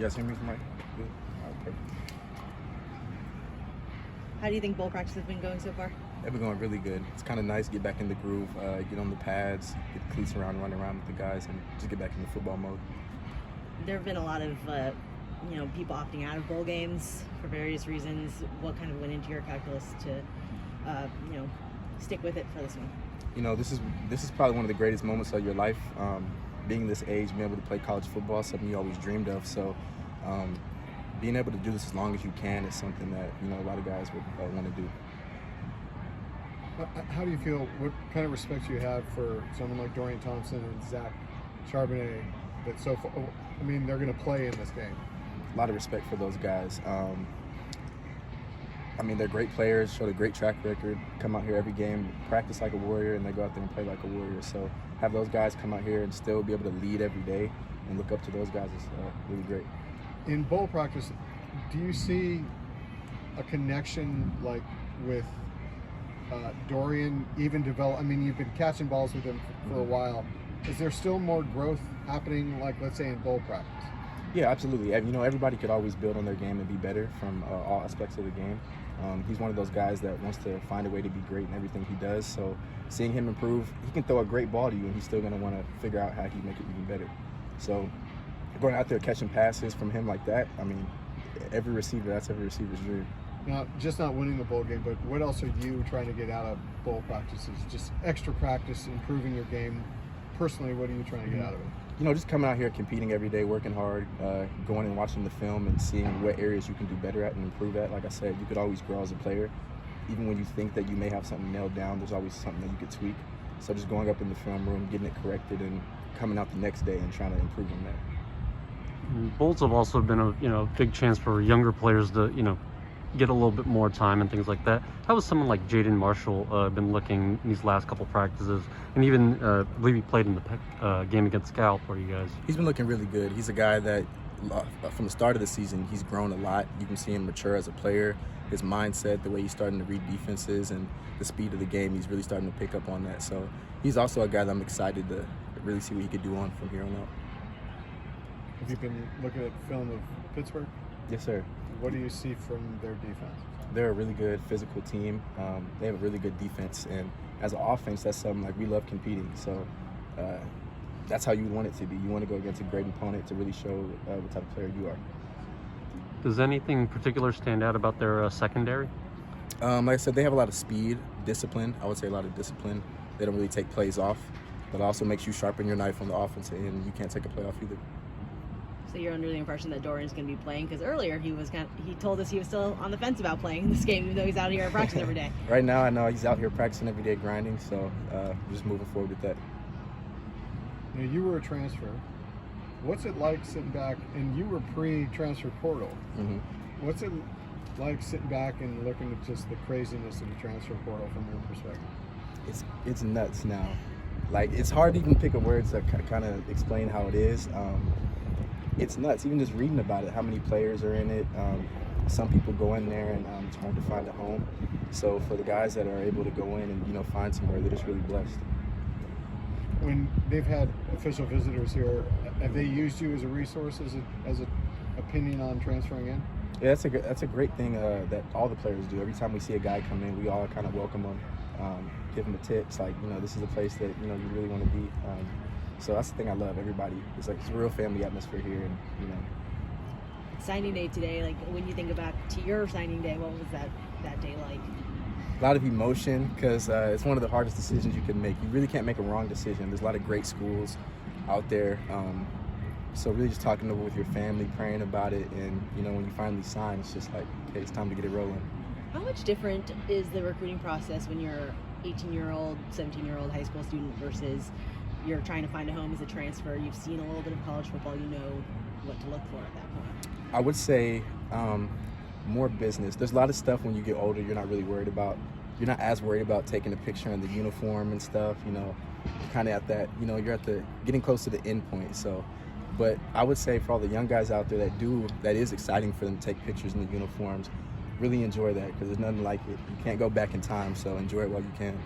You guys hear me from right? Good. All right, perfect. How do you think bowl practice has been going so far? They've been going really good. It's kind of nice to get back in the groove, get on the pads, get the cleats around, run around with the guys, and just get back into football mode. There have been a lot of people opting out of bowl games for various reasons. What kind of went into your calculus to stick with it for this one? You know, this is probably one of the greatest moments of your life. Being this age, being able to play college football is something you always dreamed of. So being able to do this as long as you can is something that, a lot of guys would want to do. How do you feel, what kind of respect do you have for someone like Dorian Thompson and Zach Charbonnet that they're going to play in this game? A lot of respect for those guys. They're great players, showed a great track record, come out here every game, practice like a warrior, and they go out there and play like a warrior. So have those guys come out here and still be able to lead every day and look up to those guys is really great. In bowl practice, do you see a connection with Dorian even develop? You've been catching balls with him for a while. Is there still more growth happening, let's say, in bowl practice? Yeah, absolutely. Everybody could always build on their game and be better from all aspects of the game. He's one of those guys that wants to find a way to be great in everything he does. So seeing him improve, he can throw a great ball to you, and he's still going to want to figure out how he make it even better. So going out there catching passes from him like that, every receiver's dream. Now, just not winning the bowl game, but what else are you trying to get out of bowl practices? Just extra practice, improving your game. Personally, what are you trying to get out of it? Just coming out here, competing every day, working hard, going and watching the film and seeing what areas you can do better at and improve at. Like I said, you could always grow as a player. Even when you think that you may have something nailed down, there's always something that you could tweak. So just going up in the film room, getting it corrected, and coming out the next day and trying to improve on that. Bowls have also been a big chance for younger players to get a little bit more time and things like that. How has someone like Jadyn Marshall been looking in these last couple practices? And even I believe he played in the game against Cal for you guys. He's been looking really good. He's a guy that from the start of the season, he's grown a lot. You can see him mature as a player. His mindset, the way he's starting to read defenses, and the speed of the game, he's really starting to pick up on that. So he's also a guy that I'm excited to really see what he could do on from here on out. Have you been looking at film of Pittsburgh? Yes, sir. What do you see from their defense? They're a really good physical team. They have a really good defense, and as an offense, that's something we love competing. So that's how you want it to be. You want to go against a great opponent to really show what type of player you are. Does anything particular stand out about their secondary? Like I said, they have a lot of speed, discipline. I would say a lot of discipline. They don't really take plays off, but it also makes you sharpen your knife on the offensive end, and you can't take a play off either. So you're under the impression that Dorian's going to be playing, because earlier he told us he was still on the fence about playing this game, even though he's out here at practice every day. Right now, I know he's out here practicing every day, grinding. So just moving forward with that. You were a transfer. What's it like sitting back, and you were pre-transfer portal? Mm-hmm. What's it like sitting back and looking at just the craziness of the transfer portal from your perspective? It's nuts now. It's hard to even pick a word to kind of explain how it is. It's nuts. Even just reading about it, how many players are in it. Some people go in there and it's hard to find a home. So for the guys that are able to go in and find somewhere, they're just really blessed. When they've had official visitors here, have they used you as a resource, as an opinion on transferring in? Yeah, that's a great thing that all the players do. Every time we see a guy come in, we all kind of welcome him, give him the tips. This is a place that you really want to be. So that's the thing I love. Everybody, it's a real family atmosphere here, and Signing day today, when you think back to your signing day, what was that day like? A lot of emotion, because it's one of the hardest decisions you can make. You really can't make a wrong decision. There's a lot of great schools out there. So really just talking with your family, praying about it, and when you finally sign, it's just okay, it's time to get it rolling. How much different is the recruiting process when you're 18-year-old, 17-year-old high school student versus you're trying to find a home as a transfer? You've seen a little bit of college football, you know what to look for at that point. I would say more business. There's a lot of stuff when you get older you're not really worried about. You're not as worried about taking a picture in the uniform and stuff, kind of at that, you're at the getting close to the end point. So, but I would say for all the young guys out there that is exciting for them to take pictures in the uniforms, really enjoy that, because there's nothing like it. You can't go back in time, so enjoy it while you can.